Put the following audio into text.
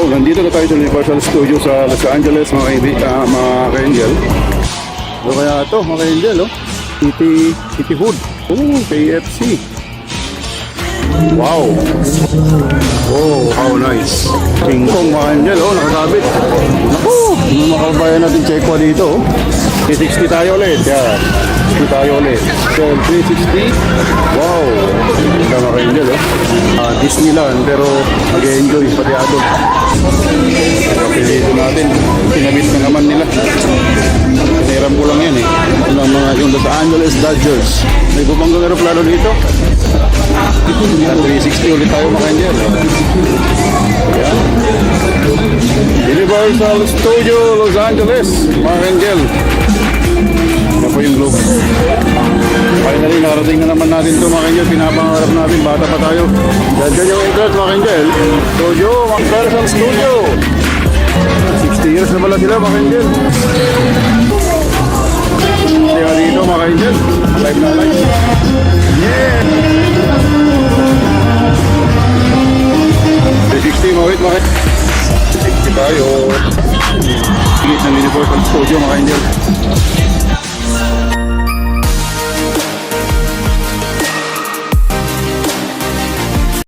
So, nandito na tayo sa Universal Studios sa Los Angeles, mga ka-angel. Ano kaya ito, mga ka-angel, oh? City Hood. Oh, KFC. Wow. Oh, how nice. King Kong, mga ka-angel, oh, nakasabit. Naku, yung mga kabayan natin check ko dito, oh. 360 tayo ulit, yan. 360 tayo ulit. So, 360. Wow. Ito, mga ka-angel, oh. Disneyland, pero mag-enjoy pati adult. Kapilito natin, pinamit na naman nila. Piniram ko lang yan eh. Ito lang mga yung Los Angeles Dodgers. May bubanggang aeroplano dito. 360 ulit tayo mga angel. Ayan. Universal Studio Los Angeles, mga angel. Yan po yung logo. Finally, nakarating na naman natin ito mga angel. Pinapangarap natin, bata pa tayo. Dyan yung entrance mga angel. Studio, Universal Studio. 60 years na pala sila mga angel. Kaya dito mga angel. Live na live. Yeah! 360 mga wait mga angel. 360 tayo. Higit ng Universal Studio mga angel.